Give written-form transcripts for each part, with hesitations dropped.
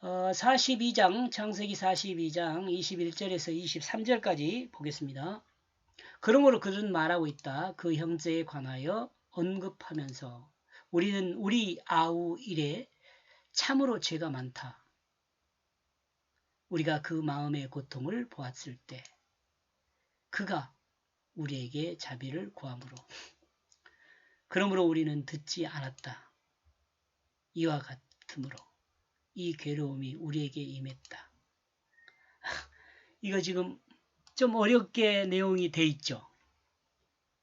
42장, 창세기 42장 21절에서 23절까지 보겠습니다. 그러므로 그들은 말하고 있다. 그 형제에 관하여 언급하면서 우리는 우리 아우 일에 참으로 죄가 많다. 우리가 그 마음의 고통을 보았을 때 그가 우리에게 자비를 구함으로 그러므로 우리는 듣지 않았다. 이와 같으므로 이 괴로움이 우리에게 임했다. 이거 지금 좀 어렵게 내용이 돼 있죠.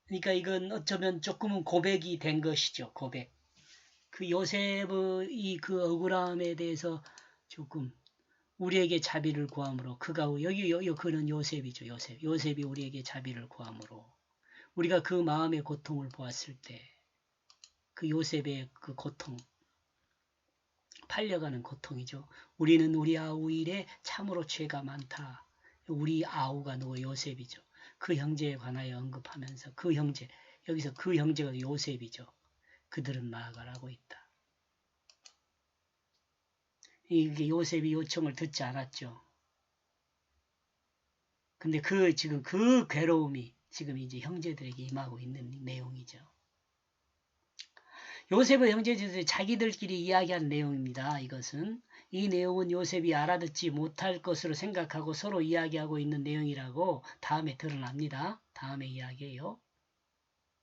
그러니까 이건 어쩌면 조금은 고백이 된 것이죠. 고백. 그 요셉의 그 억울함에 대해서 조금 우리에게 자비를 구함으로 그가 여기 그는 요셉이죠. 요셉이 우리에게 자비를 구함으로 우리가 그 마음의 고통을 보았을 때 그 요셉의 그 고통 팔려가는 고통이죠. 우리는 우리 아우 일에 참으로 죄가 많다. 우리 아우가 누구 요셉이죠. 그 형제에 관하여 언급하면서 그 형제 여기서 그 형제가 요셉이죠. 그들은 말을 하고 있다. 이게 요셉이 요청을 듣지 않았죠. 근데 지금 그 괴로움이 지금 이제 형제들에게 임하고 있는 내용이죠. 요셉의 형제들이 자기들끼리 이야기한 내용입니다. 이것은 이 내용은 요셉이 알아듣지 못할 것으로 생각하고 서로 이야기하고 있는 내용이라고 다음에 드러납니다. 다음에 이야기해요.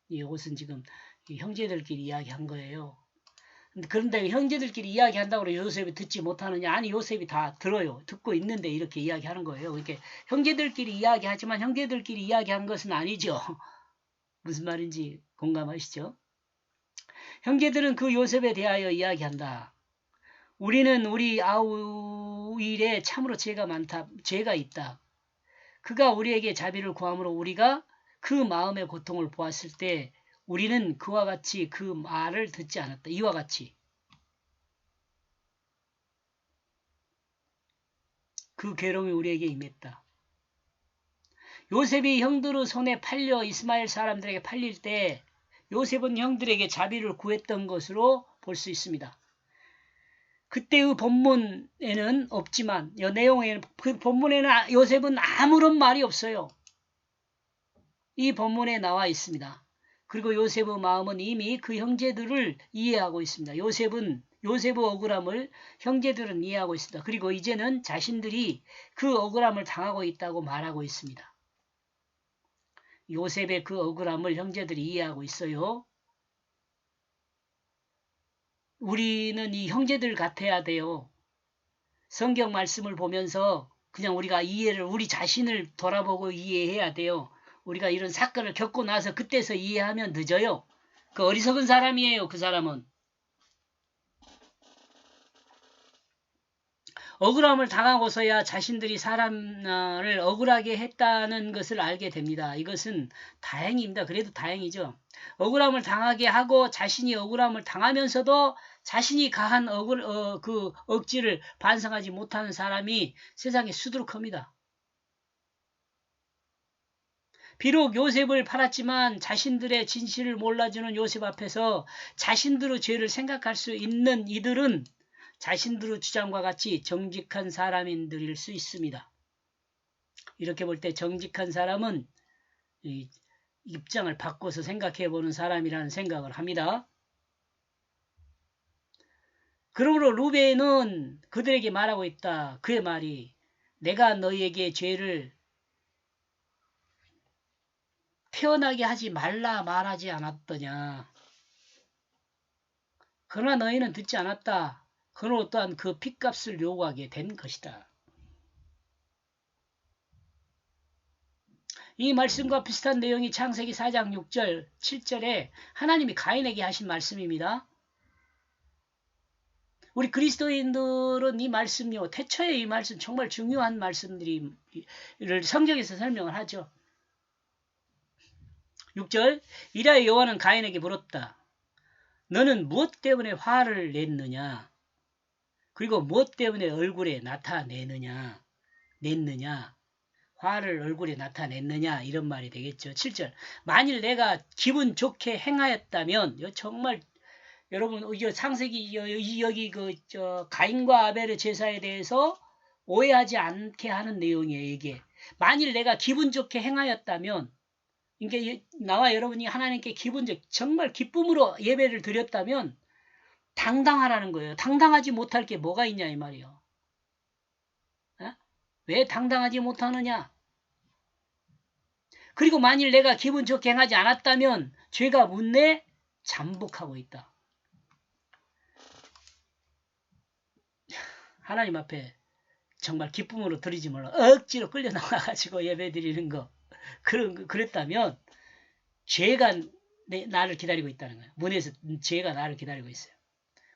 이것은 지금 형제들끼리 이야기한 거예요. 그런데 형제들끼리 이야기한다고 해서 요셉이 듣지 못하느냐? 아니 요셉이 다 들어요. 듣고 있는데 이렇게 이야기하는 거예요. 이렇게 형제들끼리 이야기하지만 형제들끼리 이야기한 것은 아니죠. 무슨 말인지 공감하시죠? 형제들은 그 요셉에 대하여 이야기한다. 우리는 우리 아우 일에 참으로 죄가 많다. 죄가 있다. 그가 우리에게 자비를 구함으로 우리가 그 마음의 고통을 보았을 때 우리는 그와 같이 그 말을 듣지 않았다. 이와 같이. 그 괴로움이 우리에게 임했다. 요셉이 형들의 손에 팔려 이스마엘 사람들에게 팔릴 때 요셉은 형들에게 자비를 구했던 것으로 볼 수 있습니다. 그때의 본문에는 없지만 이 내용에는 그 본문에는 요셉은 아무런 말이 없어요. 이 본문에 나와 있습니다. 그리고 요셉의 마음은 이미 그 형제들을 이해하고 있습니다. 요셉의 억울함을 형제들은 이해하고 있습니다. 그리고 이제는 자신들이 그 억울함을 당하고 있다고 말하고 있습니다. 요셉의 그 억울함을 형제들이 이해하고 있어요. 우리는 이 형제들 같아야 돼요. 성경 말씀을 보면서 그냥 우리가 우리 자신을 돌아보고 이해해야 돼요. 우리가 이런 사건을 겪고 나서 그때서 이해하면 늦어요. 그 어리석은 사람이에요. 그 사람은. 억울함을 당하고서야 자신들이 사람을 억울하게 했다는 것을 알게 됩니다. 이것은 다행입니다. 그래도 다행이죠. 억울함을 당하게 하고 자신이 억울함을 당하면서도 자신이 가한 그 억지를 반성하지 못하는 사람이 세상에 수두룩합니다. 비록 요셉을 팔았지만 자신들의 진실을 몰라주는 요셉 앞에서 자신들의 죄를 생각할 수 있는 이들은 자신들의 주장과 같이 정직한 사람인들일 수 있습니다. 이렇게 볼 때 정직한 사람은 입장을 바꿔서 생각해보는 사람이라는 생각을 합니다. 그러므로 루벤은 그들에게 말하고 있다. 그의 말이 내가 너희에게 죄를 태어나게 하지 말라 말하지 않았더냐. 그러나 너희는 듣지 않았다. 그러므로 또한 그 핏값을 요구하게 된 것이다. 이 말씀과 비슷한 내용이 창세기 4장 6절, 7절에 하나님이 가인에게 하신 말씀입니다. 우리 그리스도인들은 이 말씀요, 태초에 이 말씀 정말 중요한 말씀들을 성경에서 설명을 하죠. 6절, 이라의 여호와는 가인에게 물었다. 너는 무엇 때문에 화를 냈느냐? 그리고 무엇 때문에 얼굴에 나타냈느냐? 화를 얼굴에 나타냈느냐? 이런 말이 되겠죠. 7절, 만일 내가 기분 좋게 행하였다면, 이거 정말 여러분 이거 창세기 여기 가인과 아벨의 제사에 대해서 오해하지 않게 하는 내용이에요. 이게 만일 내가 기분 좋게 행하였다면 이게 나와 여러분이 하나님께 정말 기쁨으로 예배를 드렸다면 당당하라는 거예요. 당당하지 못할 게 뭐가 있냐 이 말이에요. 왜 당당하지 못하느냐? 그리고 만일 내가 기분 좋게 행하지 않았다면 죄가 문내 잠복하고 있다. 하나님 앞에 정말 기쁨으로 드리지 말라. 억지로 끌려 나가가지고 예배 드리는 거. 그랬다면 죄가 나를 기다리고 있다는 거예요. 문에서 죄가 나를 기다리고 있어요.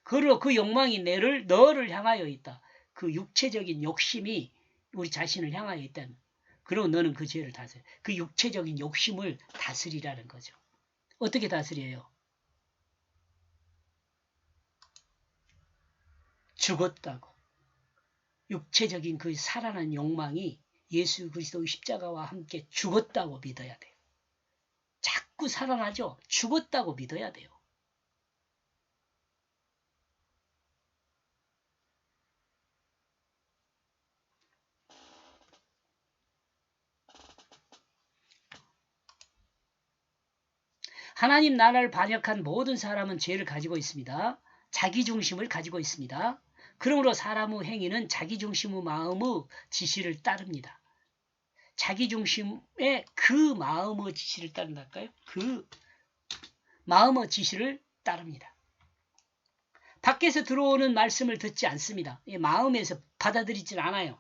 그리고 그 욕망이 너를 향하여 있다. 그 육체적인 욕심이 우리 자신을 향하여 있다는. 그리고 너는 그 죄를 다스려. 그 육체적인 욕심을 다스리라는 거죠. 어떻게 다스려요? 죽었다고. 육체적인 그 살아난 욕망이 예수 그리스도의 십자가와 함께 죽었다고 믿어야 돼요. 자꾸 살아나죠. 죽었다고 믿어야 돼요. 하나님 나라를 반역한 모든 사람은 죄를 가지고 있습니다. 자기중심을 가지고 있습니다. 그러므로 사람의 행위는 자기중심의 마음의 지시를 따릅니다. 자기중심의 그 마음의 지시를 따른달까요? 그 마음의 지시를 따릅니다. 밖에서 들어오는 말씀을 듣지 않습니다. 마음에서 받아들이질 않아요.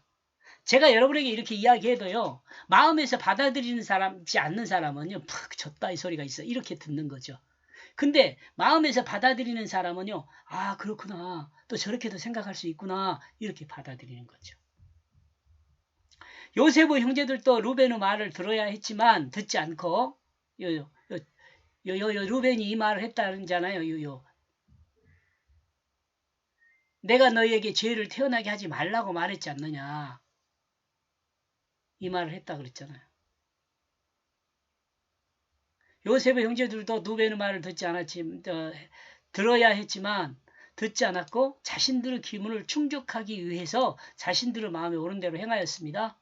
제가 여러분에게 이렇게 이야기해도요. 마음에서 받아들이지 않는 사람은요. 푹 졌다 이 소리가 있어. 이렇게 듣는 거죠. 근데 마음에서 받아들이는 사람은요. 아 그렇구나. 또 저렇게도 생각할 수 있구나. 이렇게 받아들이는 거죠. 요셉의 형제들도 루벤의 말을 들어야 했지만 듣지 않고 루벤이 이 말을 했다잖아요. 내가 너희에게 죄를 태어나게 하지 말라고 말했지 않느냐. 이 말을 했다 그랬잖아요. 요셉의 형제들도 루벤의 말을 듣지 않았지, 들어야 했지만 듣지 않았고 자신들의 기분을 충족하기 위해서 자신들의 마음에 오른 대로 행하였습니다.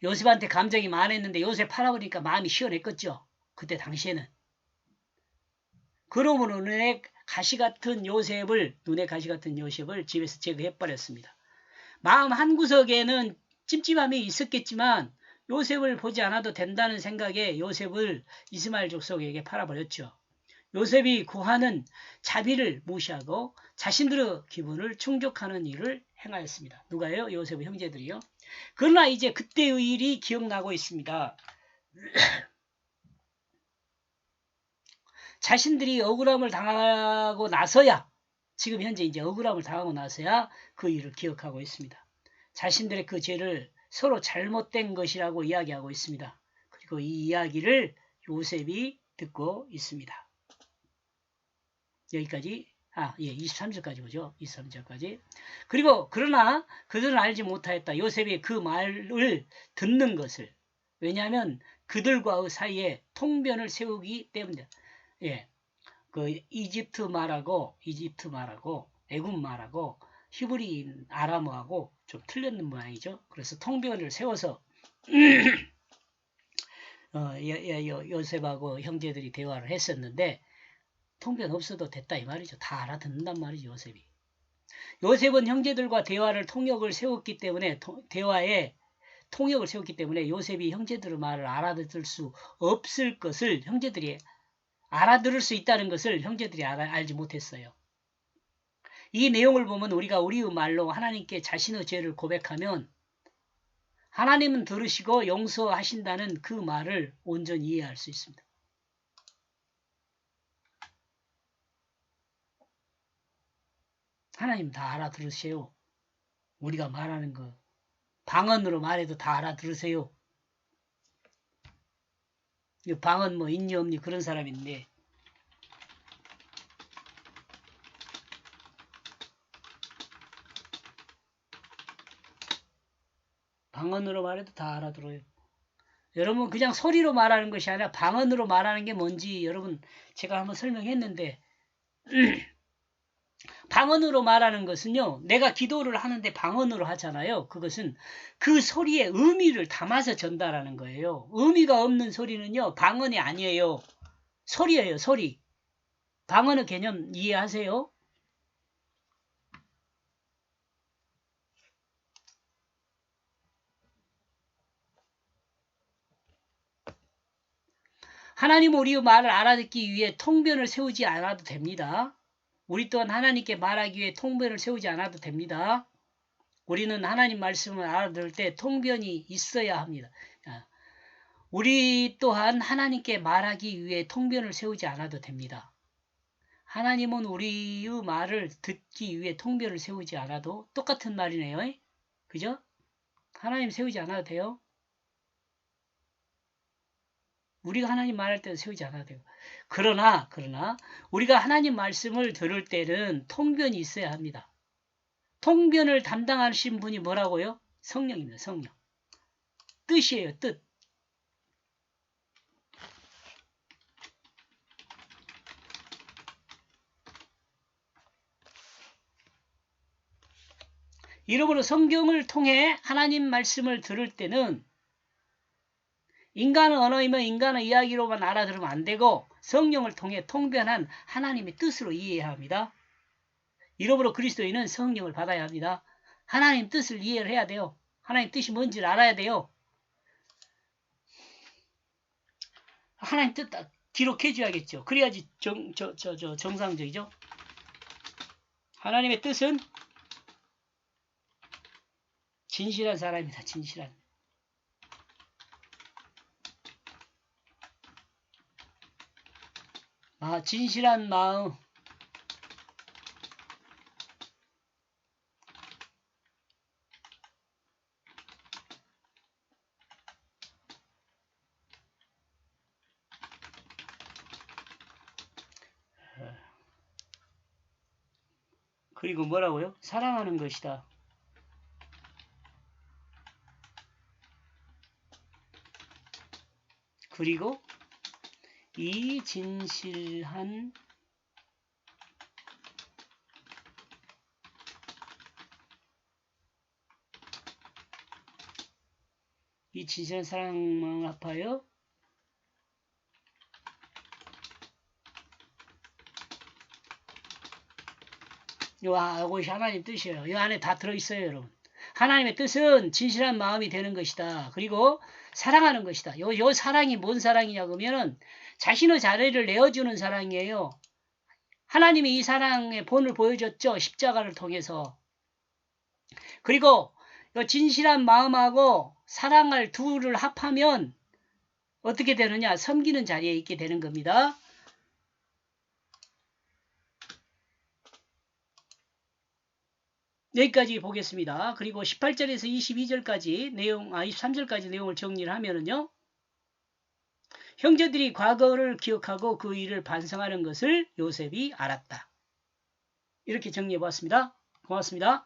요셉한테 감정이 많았는데 요셉 팔아보니까 마음이 시원했겠죠. 그때 당시에는. 그러므로 눈에 가시 같은 요셉을 집에서 제거해버렸습니다. 마음 한구석에는 찜찜함이 있었겠지만 요셉을 보지 않아도 된다는 생각에 요셉을 이스마엘 족속에게 팔아버렸죠. 요셉이 구하는 자비를 무시하고 자신들의 기분을 충족하는 일을 행하였습니다. 누가요? 요셉의 형제들이요. 그러나 이제 그때의 일이 기억나고 있습니다. 자신들이 억울함을 당하고 나서야 지금 현재 이제 억울함을 당하고 나서야 그 일을 기억하고 있습니다. 자신들의 그 죄를 서로 잘못된 것이라고 이야기하고 있습니다. 그리고 이 이야기를 요셉이 듣고 있습니다. 여기까지 23절까지 보죠. 23절까지. 그리고 그러나 그들은 알지 못하였다. 요셉이 그 말을 듣는 것을. 왜냐하면 그들과의 사이에 통변을 세우기 때문에. 그 이집트 말하고 애굽 말하고 히브리 아람어하고 좀 틀렸는 모양이죠. 그래서 통변을 세워서 요셉하고 형제들이 대화를 했었는데 통변 없어도 됐다 이 말이죠. 다 알아듣는단 말이죠. 요셉은 형제들과 통역을 세웠기 때문에 요셉이 형제들의 말을 알아들을 수 없을 것을 형제들이 알아들을 수 있다는 것을 형제들이 알지 못했어요. 이 내용을 보면 우리가 우리의 말로 하나님께 자신의 죄를 고백하면 하나님은 들으시고 용서하신다는 그 말을 온전히 이해할 수 있습니다. 하나님 다 알아들으세요. 우리가 말하는 거 방언으로 말해도 다 알아들으세요. 방언 뭐 있니 없니 그런 사람인데 방언으로 말해도 다 알아들어요. 여러분 그냥 소리로 말하는 것이 아니라 방언으로 말하는 게 뭔지 여러분 제가 한번 설명했는데 방언으로 말하는 것은요. 내가 기도를 하는데 방언으로 하잖아요. 그것은 그 소리의 의미를 담아서 전달하는 거예요. 의미가 없는 소리는요. 방언이 아니에요. 소리예요. 소리. 방언의 개념 이해하세요? 하나님 우리의 말을 알아듣기 위해 통변을 세우지 않아도 됩니다. 우리 또한 하나님께 말하기 위해 통변을 세우지 않아도 됩니다. 우리는 하나님 말씀을 알아들을 때 통변이 있어야 합니다. 우리 또한 하나님께 말하기 위해 통변을 세우지 않아도 됩니다. 하나님은 우리의 말을 듣기 위해 통변을 세우지 않아도 똑같은 말이네요. 그죠? 하나님 세우지 않아도 돼요. 우리가 하나님 말할 때도 세우지 않아도 돼요. 그러나 우리가 하나님 말씀을 들을 때는 통변이 있어야 합니다. 통변을 담당하신 분이 뭐라고요? 성령입니다. 성령. 뜻이에요. 뜻. 이러므로 성경을 통해 하나님 말씀을 들을 때는 인간의 언어이면 인간의 이야기로만 알아들으면 안 되고 성령을 통해 통변한 하나님의 뜻으로 이해해야 합니다. 이러므로 그리스도인은 성령을 받아야 합니다. 하나님 뜻을 이해를 해야 돼요. 하나님 뜻이 뭔지를 알아야 돼요. 하나님 뜻 기록해 줘야겠죠. 그래야지 정상적이죠. 하나님의 뜻은 진실한 사람입니다. 진실한. 진실한 마음. 그리고 뭐라고요? 사랑하는 것이다. 그리고 이 진실한 사랑을 합하여 이것이 하나님 뜻이에요. 이 안에 다 들어있어요, 여러분. 하나님의 뜻은 진실한 마음이 되는 것이다. 그리고 사랑하는 것이다. 요 사랑이 뭔 사랑이냐 그러면은 자신의 자리를 내어주는 사랑이에요. 하나님이 이 사랑의 본을 보여줬죠. 십자가를 통해서. 그리고 진실한 마음하고 사랑을 둘을 합하면 어떻게 되느냐? 섬기는 자리에 있게 되는 겁니다. 여기까지 보겠습니다. 그리고 18절에서 22절까지 내용, 23절까지 내용을 정리를 하면은요. 형제들이 과거를 기억하고 그 일을 반성하는 것을 요셉이 알았다. 이렇게 정리해 보았습니다. 고맙습니다.